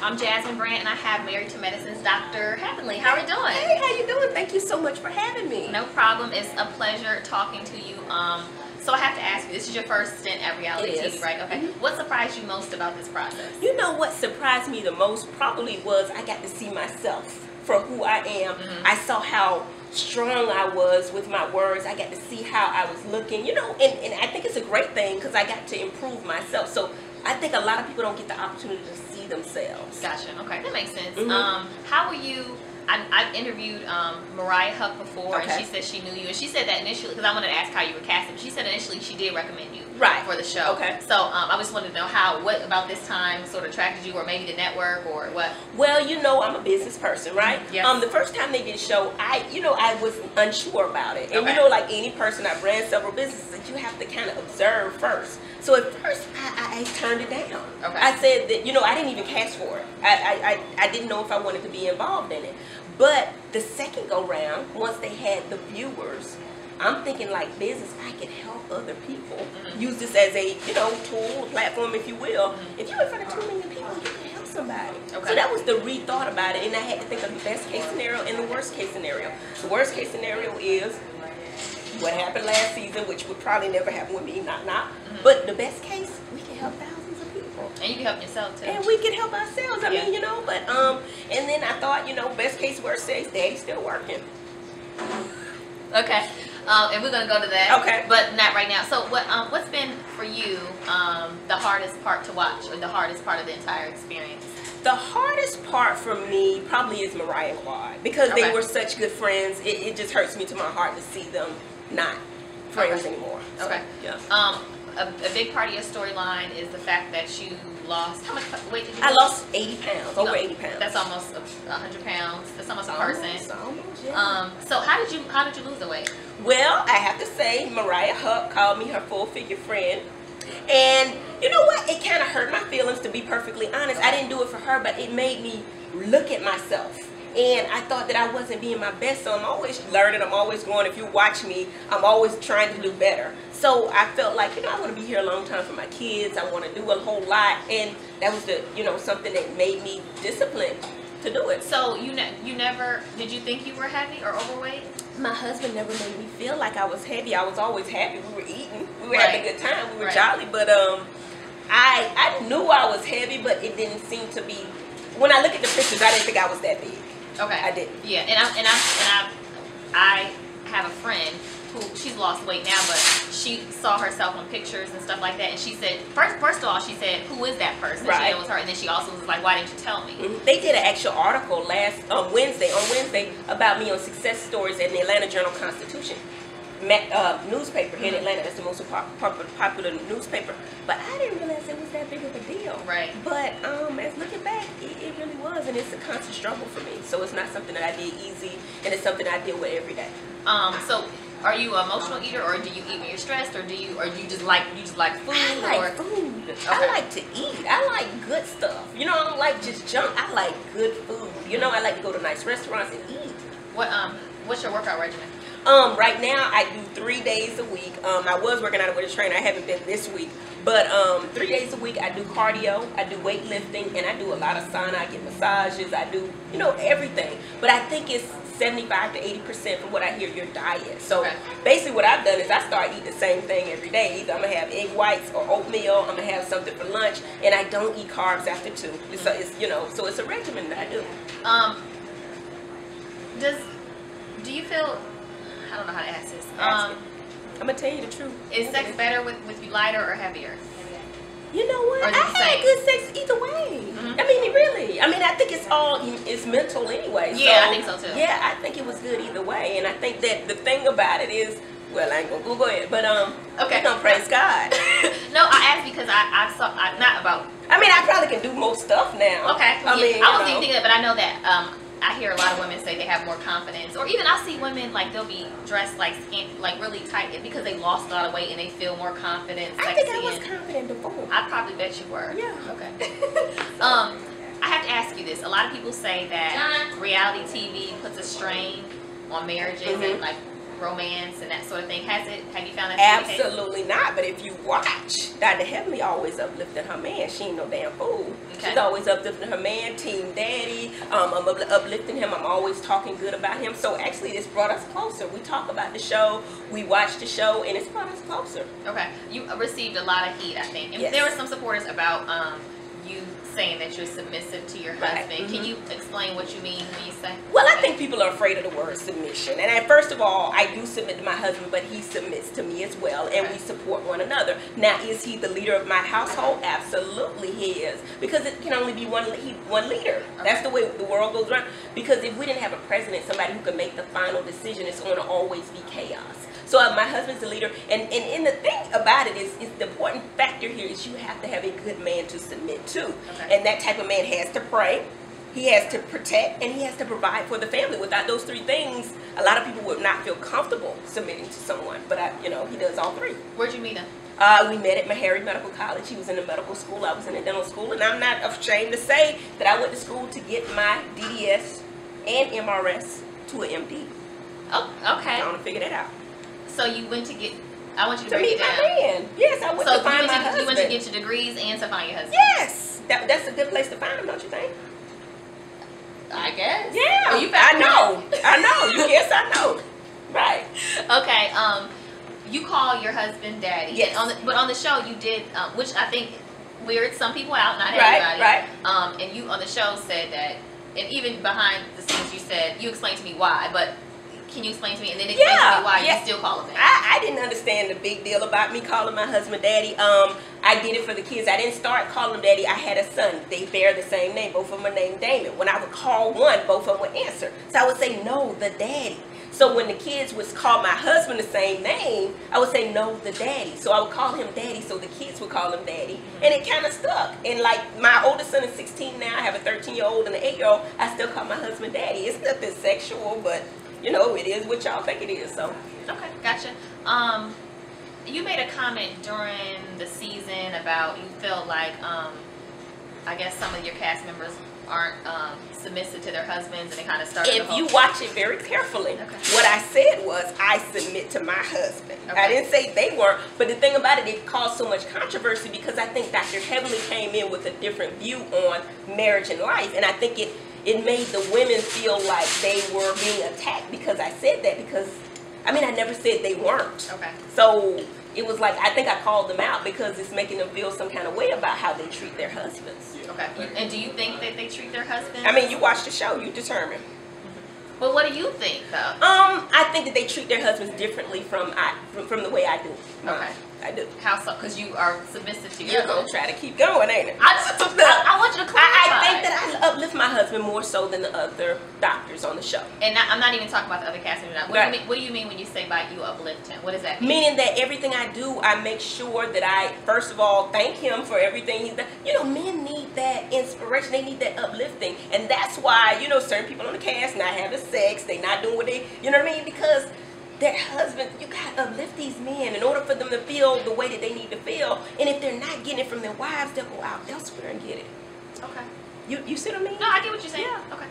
I'm Jasmine Brandt, and I have Married to Medicine's Dr. Heavenly. How are we doing? Hey, how you doing? Thank you so much for having me. No problem. It's a pleasure talking to you. So I have to ask you, this is your first stint at reality TV, right? Okay. What surprised you most about this process? You know what surprised me the most probably was I got to see myself for who I am. I saw how strong I was with my words. I got to see how I was looking, you know, and I think it's a great thing because I got to improve myself. So I think a lot of people don't get the opportunity to see themselves. Gotcha. Okay, that makes sense. How were you? I've interviewed Mariah Huck before, and she said she knew you, and she said that initially, because I wanted to ask how you were casted, but she said initially she did recommend you for the show. Okay. So I just wanted to know what about this time sort of attracted you, or maybe the network, or what? Well, you know, I'm a business person, right? Yes. The first time they did a show, I was unsure about it, and you know, like any person, I've ran several businesses, you have to kind of observe first. So at first, I turned it down. Okay. I said that, you know, I didn't even cast for it. I didn't know if I wanted to be involved in it. But the second go round, once they had the viewers, I'm thinking like business, I can help other people. Use this as a, you know, tool, platform, if you will. If you're in front of 2 million people, you can help somebody. Okay. So that was the rethought about it, and I had to think of the best case scenario and the worst case scenario. The worst case scenario is what happened last season, which would probably never happen with me, But the best case, we can help thousands of people. And you can help yourself too. And we can help ourselves. I mean, you know, but and then I thought, you know, best case, worst case, Daddy's still working. Okay. And we're gonna go to that. Okay. But not right now. So what's been for you the hardest part to watch, or the hardest part of the entire experience? The hardest part for me probably is Mariah and Quad, because they were such good friends. It just hurts me to my heart to see them not friends anymore. So, okay. Yeah. A big part of your storyline is the fact that you lost, how much weight did you lose? I lost 80 pounds, over 80 pounds. That's almost 100 pounds. That's almost a person. Almost, yeah. So how did you lose the weight? Well, I have to say, Mariah Huck called me her full-figure friend. And you know what? It kind of hurt my feelings, to be perfectly honest. I didn't do it for her, but it made me look at myself. And I thought that I wasn't being my best, so I'm always learning, I'm always growing. If you watch me, I'm always trying to do better. So I felt like, you know, I want to be here a long time for my kids. I want to do a whole lot, and that was the, you know, something that made me disciplined to do it. So you never, did you think you were heavy or overweight? My husband never made me feel like I was heavy. I was always happy. We were eating. We were having a good time. We were jolly. But I knew I was heavy, but it didn't seem to be. When I look at the pictures, I didn't think I was that big. Okay. I didn't. Yeah, I have a friend who, she's lost weight now, but she saw herself on pictures and stuff like that, and she said, first of all, she said, who is that person? She said it was her, and then she also was like, why didn't you tell me? They did an actual article on Wednesday about me on Success Stories in the Atlanta Journal-Constitution newspaper here in Atlanta. That's the most popular newspaper. But I didn't realize it was that big of a deal. Right. But as looking back, it really was, and it's a constant struggle for me. So it's not something that I did easy, and it's something I deal with every day. So are you an emotional eater, or do you eat when you're stressed, or do you just like food? I like food. Okay. I like to eat. I like good stuff. You know, I don't like just junk. I like good food. You know, I like to go to nice restaurants and eat. What's your workout regimen? Right now I do 3 days a week. I was working out with a trainer. I haven't been this week, but 3 days a week I do cardio, I do weightlifting, and I do a lot of sauna. I get massages. I do, you know, everything. But I think it's 75 to 80% from what I hear your diet. So basically what I've done is I start eating the same thing every day. Either I'm gonna have egg whites or oatmeal. I'm gonna have something for lunch, and I don't eat carbs after 2. So it's, you know, so it's a regimen that I do. Do you feel, I don't know how to ask this. I'm gonna tell you the truth. Is sex better with you lighter or heavier? You know what? I had good sex either way. I mean, really. I mean, I think it's mental anyway. Yeah, I think so too. Yeah, I think it was good either way, and I think that the thing about it is, well, I ain't gonna Google it, but okay, don't praise God. No, I asked because I saw not about. I mean, I probably can do most stuff now. Okay. I mean, I wasn't even thinking that, but I know that. I hear a lot of women say they have more confidence, or even I see women like they'll be dressed like really tight because they lost a lot of weight and they feel more confident. I think I was confident before. I probably bet you were. Yeah. Okay. I have to ask you this. A lot of people say that reality TV puts a strain on marriages and like romance and that sort of thing. Have you found that? Absolutely not. But if you watch, Dr. Heavenly always uplifting her man. She ain't no damn fool. Okay. She's always uplifting her man, Team Daddy. I'm uplifting him. I'm always talking good about him. So actually, this brought us closer. We talk about the show, we watch the show, and it's brought us closer. Okay. You received a lot of heat, I think. And there were some supporters about you saying that you're submissive to your husband. Right. Can you explain what you mean when you say? Well, I think people are afraid of the word submission. And first of all, I do submit to my husband, but he submits to me as well, and we support one another. Now, is he the leader of my household? Absolutely he is, because it can only be one leader. That's the way the world goes around. Because if we didn't have a president, somebody who could make the final decision, it's going to always be chaos. So my husband's the leader, and the thing about it is the important factor here is you have to have a good man to submit to. Okay. And that type of man has to pray, he has to protect, and he has to provide for the family. Without those three things, a lot of people would not feel comfortable submitting to someone. But he does all three. Where'd you meet him? We met at Meharry Medical College. He was in the medical school. I was in the dental school, and I'm not ashamed to say that I went to school to get my DDS and MRS to an MD. Oh, okay. I want to figure that out. So you went to get, I want you to break meet it down. My man. Yes, I went to find my husband. You went to get your degrees and to find your husband. Yes. That's a good place to find him, don't you think? I guess. Yeah. Oh, I know. I know. Yes, I know. Right. Okay. You call your husband daddy. Yes. But on the show you did, which I think weirded some people out, not everybody. Right. And you on the show said that, and even behind the scenes you explained to me why, but can you explain to me, and then explain to me why you still call him daddy? I didn't understand the big deal about me calling my husband daddy. I did it for the kids. I didn't start calling him daddy. I had a son. They bear the same name. Both of them are named Damon. When I would call one, both of them would answer. So I would say, no, the daddy. So when the kids would call my husband the same name, I would say, no, the daddy. So I would call him daddy, so the kids would call him daddy. And it kind of stuck. And like my oldest son is 16 now. I have a 13-year-old and an 8-year-old. I still call my husband daddy. It's nothing sexual, but it is what y'all think it is. So okay, gotcha. You made a comment during the season about you felt like I guess some of your cast members aren't submissive to their husbands, and they kind of started. If you watch it very carefully, what I said was I submit to my husband. I didn't say they weren't, but the thing about it caused so much controversy because I think Dr. Heavenly came in with a different view on marriage and life, and I think it made the women feel like they were being attacked because I said that, because I never said they weren't. Okay. So it was like, I think I called them out because it's making them feel some kind of way about how they treat their husbands. Okay. And do you think that they treat their husbands? You watch the show, you determine. But what do you think, though? I think that they treat their husbands differently from the way I do. Okay. I do. How so? Because you are submissive to your You're going to try to keep going, ain't it? I want you to clarify. I think that I uplift my husband more so than the other doctors on the show. And I'm not even talking about the other cast members. What do you mean when you say by you uplift him? What does that mean? Meaning that everything I do, I make sure that I, first of all, thank him for everything he's done. Men need that inspiration. They need that uplifting. And that's why, certain people on the cast not having sex. They not doing what they, because their husbands, you got to uplift these men in order for them to feel the way that they need to feel. And if they're not getting it from their wives, they'll go out elsewhere and get it. Okay. You see what I mean? No, I get what you're saying. Yeah. Okay.